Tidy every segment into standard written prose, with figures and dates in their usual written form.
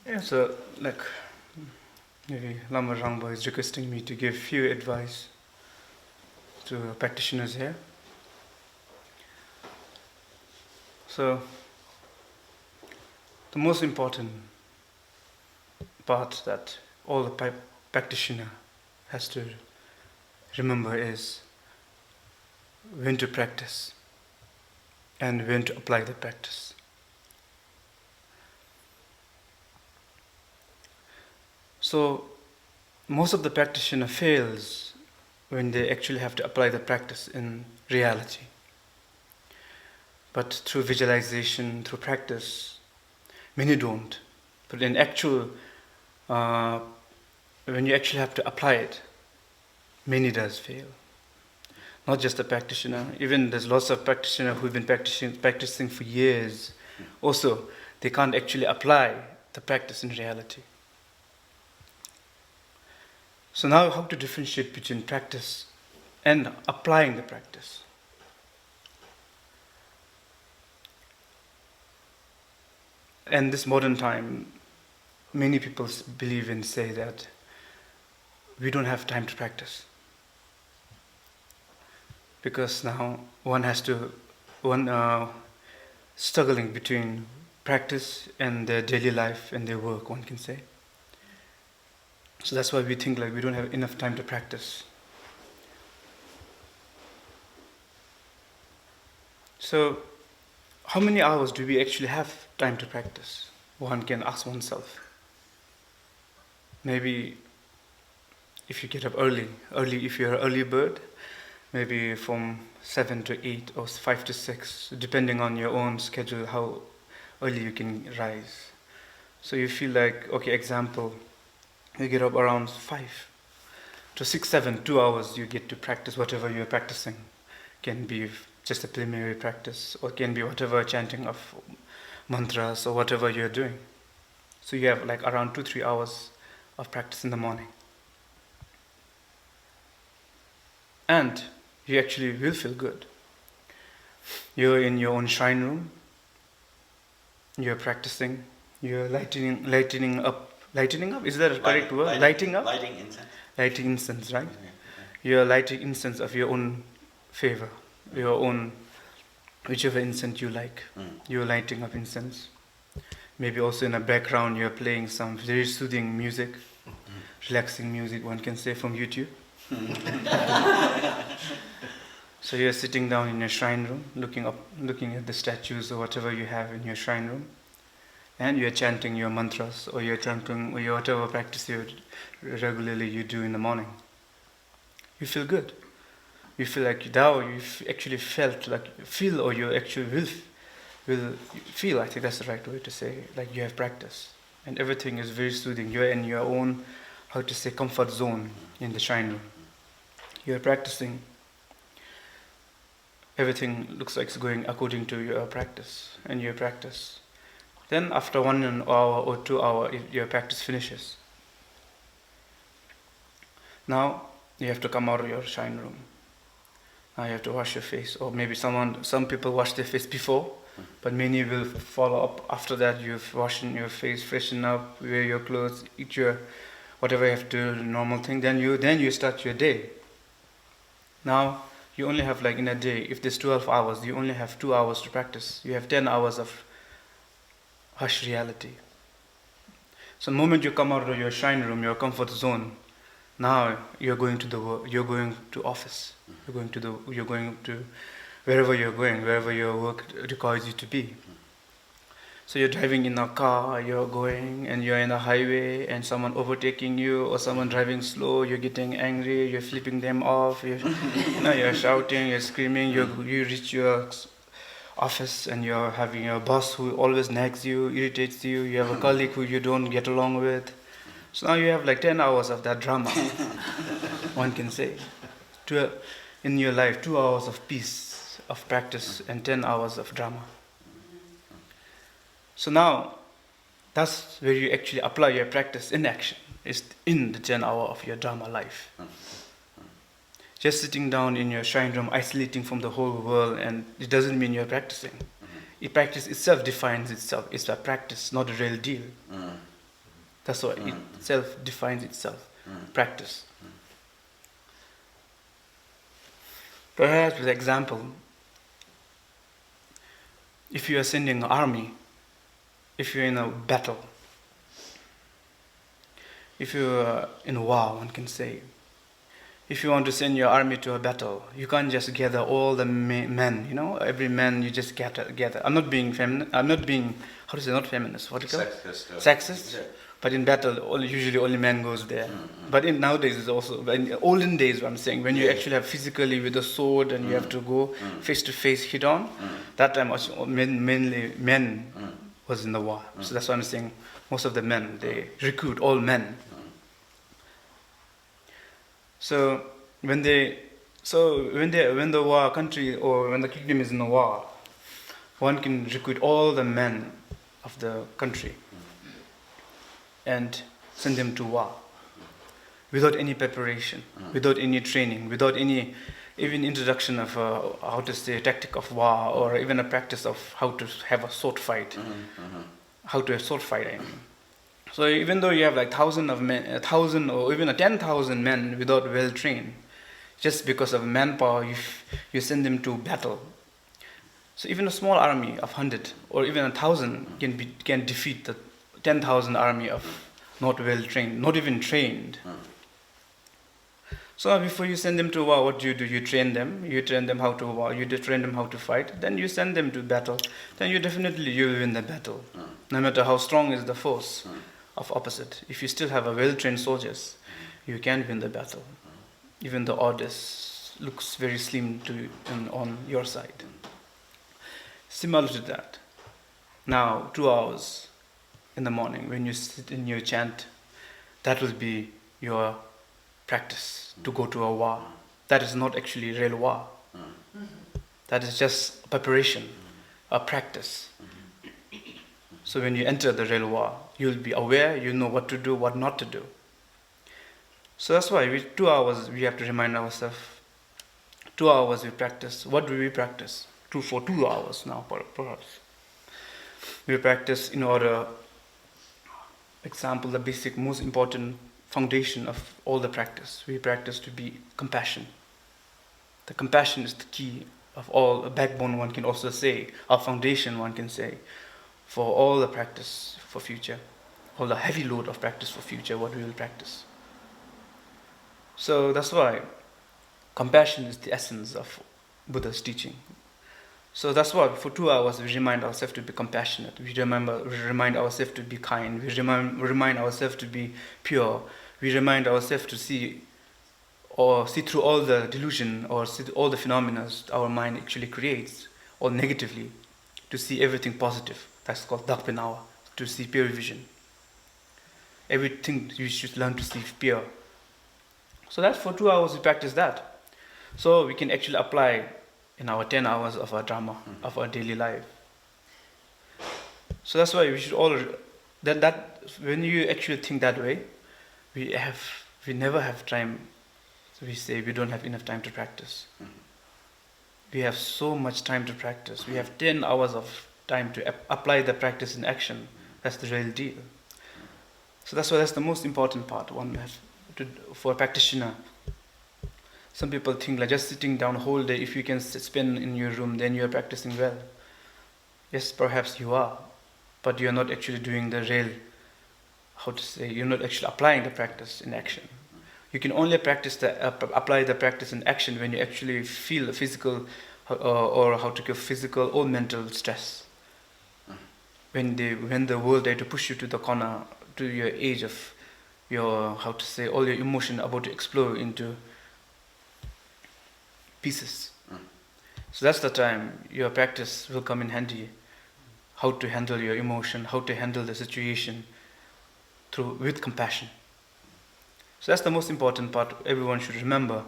Yeah, so like maybe Lama Rangbar is requesting me to give few advice to practitioners here. So the most important part that all the practitioner has to remember is when to practice and when to apply the practice. So most of the practitioner fails when they actually have to apply the practice in reality. But through visualization, through practice, many don't. But in actual, when you actually have to apply it, many does fail. Not just the practitioner, even there's lots of practitioners who've been practicing for years. Also, they can't actually apply the practice in reality. So now how to differentiate between practice and applying the practice? In this modern time, many people believe and say that we don't have time to practice. Because now one struggling between practice and their daily life and their work, one can say. So that's why we think like we don't have enough time to practice. So how many hours do we actually have time to practice? One can ask oneself. Maybe if you get up early if you're an early bird, maybe from 7 to 8 or 5 to 6, depending on your own schedule, how early you can rise. So you feel like, okay, example, you get up around 5 to 6, 7, 2 hours you get to practice whatever you're practicing. Can be just a preliminary practice, or can be whatever chanting of mantras or whatever you're doing. So you have like around 2-3 hours of practice in the morning. And you actually will feel good. You're in your own shrine room, you're practicing, you're lightening up, is that a correct word? Lighting up? Lighting incense. Lighting incense, right? You're lighting incense of your own favor, your own, whichever incense you like. You're lighting up incense. Maybe also in the background you're playing some very soothing music, relaxing music, one can say, from YouTube. So you're sitting down in your shrine room, looking at the statues or whatever you have in your shrine room, and you're chanting your mantras, or you're chanting or whatever practice you regularly you do in the morning. You feel good. You feel like now you've actually felt like feel, or you actually will feel. I think that's the right way to say, like you have practice, and everything is very soothing. You're in your own, how to say, comfort zone in the shrine room. You're practicing. Everything looks like it's going according to your practice and your practice. Then after 1 hour or 2 hours, your practice finishes. Now you have to come out of your shrine room. Now you have to wash your face, or maybe some people wash their face before, but many will follow up after that. You've washed your face, freshen up, wear your clothes, eat your whatever you have to do, normal thing. Then you start your day. Now you only have, like in a day, if there's 12 hours, you only have 2 hours to practice. You have 10 hours of hush reality. So the moment you come out of your shrine room, your comfort zone, now you're going to the work, you're going to office, you're going to wherever you're going, wherever your work requires you to be. So you're driving in a car, you're going, and you're in a highway, and someone overtaking you, or someone driving slow, you're getting angry, you're flipping them off, you're shouting, you're screaming, you reach your office, and you're having a boss who always nags you, irritates you, you have a colleague who you don't get along with. So now you have like 10 hours of that drama, one can say. In your life, 2 hours of peace, of practice, and 10 hours of drama. So now, that's where you actually apply your practice in action. It's in the 10 hour of your Dharma life. Just sitting down in your shrine room, isolating from the whole world, and it doesn't mean you're practicing. practice itself defines itself. It's a practice, not a real deal. That's why it itself defines itself. Practice. Perhaps, for example, if you are sending an army, if you're in a battle, if you're in a war, one can say, if you want to send your army to a battle, you can't just gather all the men, every man you just gather. I'm not being how to say, not feminist, what do you call it? Sexist. Yeah. But in battle, usually only men goes there. But nowadays it's also, in olden days, what I'm saying, when you actually have physically with a sword and you have to go face to face, head on, that time mainly men was in the war. So that's why I'm saying most of the men, they recruit all men. So when the war country or when the kingdom is in a war, one can recruit all the men of the country and send them to war without any preparation, without any training, without any even introduction of how to say tactic of war, or even a practice of how to have a sword fight, how to have sword fight. I mean. So even though you have like 1,000 of men, 1,000 or even 10,000 men without well trained, just because of manpower, you send them to battle. So even a small army of 100 or even 1,000 can defeat the 10,000 army of not well trained, not even trained. So before you send them to war, what do? You train them. You train them how to war. You train them how to fight. Then you send them to battle. Then you will win the battle, no matter how strong is the force of opposite. If you still have a well-trained soldiers, you can win the battle. Even the odds looks very slim on your side. Similar to that, now 2 hours in the morning when you sit in your chant, that will be your practice to go to a war. That is not actually real war. That is just preparation, a practice. So when you enter the real war, you'll be aware, you know what to do, what not to do. So that's why 2 hours we have to remind ourselves. 2 hours we practice. What do we practice? For 2 hours now, perhaps. We practice in order, example, the basic, most important foundation of all the practice. We practice to be compassion. The compassion is the key of all, a backbone one can also say, a foundation one can say, for all the practice for future, all the heavy load of practice for future, what we will practice. So that's why compassion is the essence of Buddha's teaching. So that's why for 2 hours we remind ourselves to be compassionate, we remind ourselves to be kind, we remind ourselves to be pure, we remind ourselves to see through all the delusion or see all the phenomena our mind actually creates, or negatively, to see everything positive. That's called Dakpinawa, to see pure vision. Everything you should learn to see pure. So that's for 2 hours we practice that. So we can actually apply in our 10 hours of our Dharma, of our daily life. So that's why we should all, that when you actually think that way, we never have time. So we say we don't have enough time to practice. We have so much time to practice. We have 10 hours of time to apply the practice in action. That's the real deal. So that's why that's the most important part one has to, for a practitioner. Some people think like just sitting down whole day, if you can spend in your room, then you are practicing well. Yes, perhaps you are, but you are not actually doing the real, you're not actually applying the practice in action. You can only apply the practice in action when you actually feel physical physical or mental stress. When the world try to push you to the corner, to your edge of your, all your emotion about to explode into pieces. So that's the time your practice will come in handy. How to handle your emotion, how to handle the situation with compassion. So that's the most important part everyone should remember.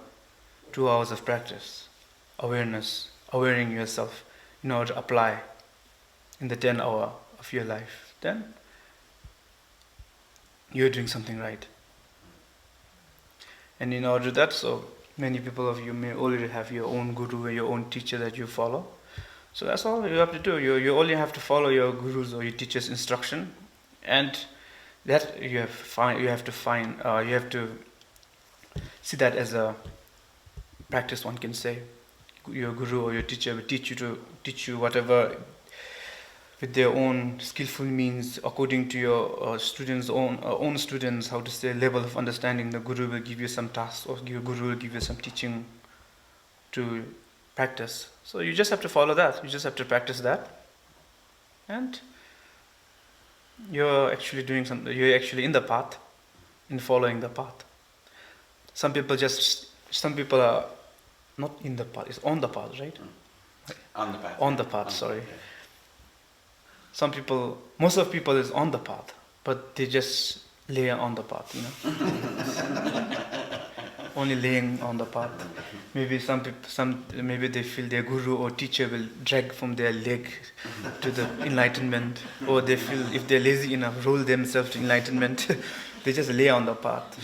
2 hours of practice, awareness, awareing yourself in order to apply in the 10 hour of your life. Then you're doing something right. And in order to that, so many people of you may already have your own guru or your own teacher that you follow. So that's all you have to do. You only have to follow your guru's or your teacher's instruction, and that you have to see that as a practice, one can say. Your guru or your teacher will teach you whatever with their own skillful means, according to your students' own students, how to say, level of understanding. The guru will give you some tasks, or your guru will give you some teaching to practice. So you just have to follow that. You just have to practice that, and you're actually doing something. You're actually in the path, in following the path. Some people are not in the path. It's on the path, right? On the path. On the path. Sorry. Most of people is on the path, but they just lay on the path, Only laying on the path. Maybe maybe they feel their guru or teacher will drag from their leg to the enlightenment, or they feel if they're lazy enough, roll themselves to enlightenment. They just lay on the path.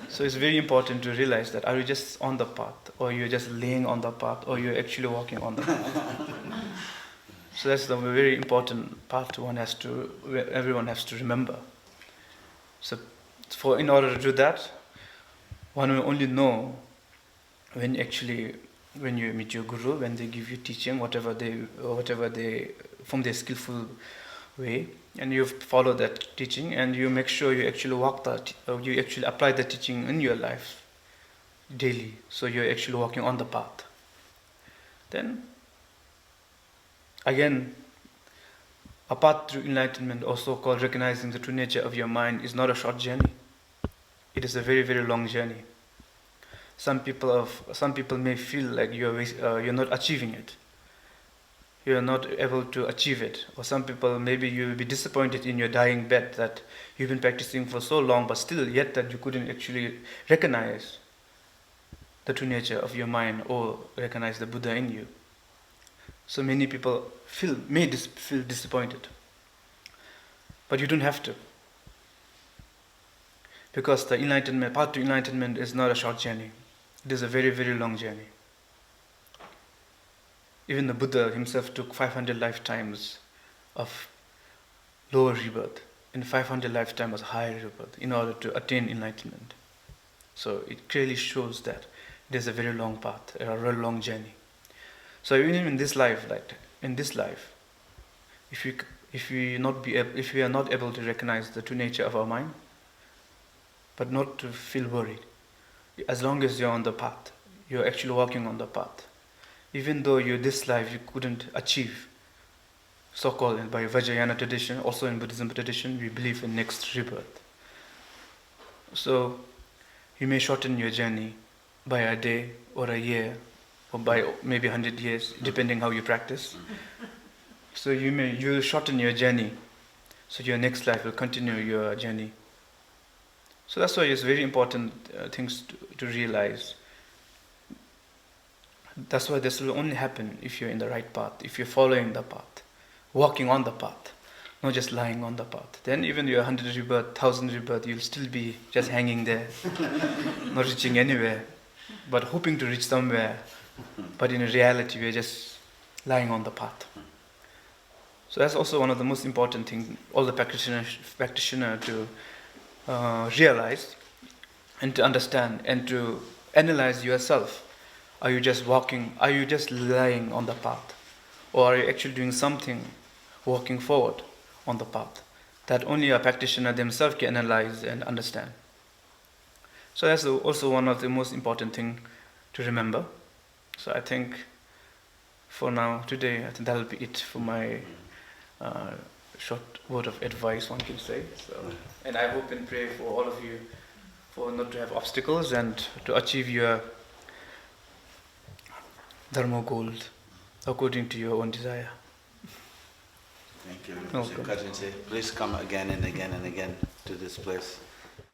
So it's very important to realize that are you just on the path, or you're just laying on the path, or you're actually walking on the path. So that's the very important part everyone has to remember. So in order to do that, one will only know when you meet your guru, when they give you teaching, whatever they from their skillful way, and you follow that teaching, and you make sure you actually you actually apply the teaching in your life daily. So you're actually walking on the path. Then again, a path through enlightenment, also called recognizing the true nature of your mind, is not a short journey. It is a very, very long journey. Some people may feel like you're not achieving it. You are not able to achieve it. Or some people, maybe you will be disappointed in your dying bed that you've been practicing for so long, but still yet that you couldn't actually recognize the true nature of your mind or recognize the Buddha in you. So many people may feel disappointed. But you don't have to. Because the path to enlightenment is not a short journey. It is a very, very long journey. Even the Buddha himself took 500 lifetimes of lower rebirth and 500 lifetimes of higher rebirth in order to attain enlightenment. So it clearly shows that it is a very long path, a very long journey. So even in this life, if we are not able to recognize the true nature of our mind, but not to feel worried, as long as you're on the path, you're actually walking on the path. Even though this life you couldn't achieve, so-called by Vajrayana tradition, also in Buddhism tradition, we believe in next rebirth. So you may shorten your journey by a day or a year, or by maybe 100 years, depending how you practice. So you will shorten your journey, so your next life will continue your journey. So that's why it's very important things to realize. That's why this will only happen if you're in the right path, if you're following the path, walking on the path, not just lying on the path. Then even your 100 rebirth, 1000 rebirth, you'll still be just hanging there, not reaching anywhere, but hoping to reach somewhere. But in reality, we're just lying on the path. So that's also one of the most important things all the practitioner to realize and to understand and to analyze yourself. Are you just walking? Are you just lying on the path? Or are you actually doing something, walking forward on the path that only a practitioner themselves can analyze and understand? So that's also one of the most important things to remember. So I think for now, today, I think that'll be it for my short word of advice, one can say. So, and I hope and pray for all of you for not to have obstacles and to achieve your dharma goal according to your own desire. Thank you. Please come again and again and again to this place.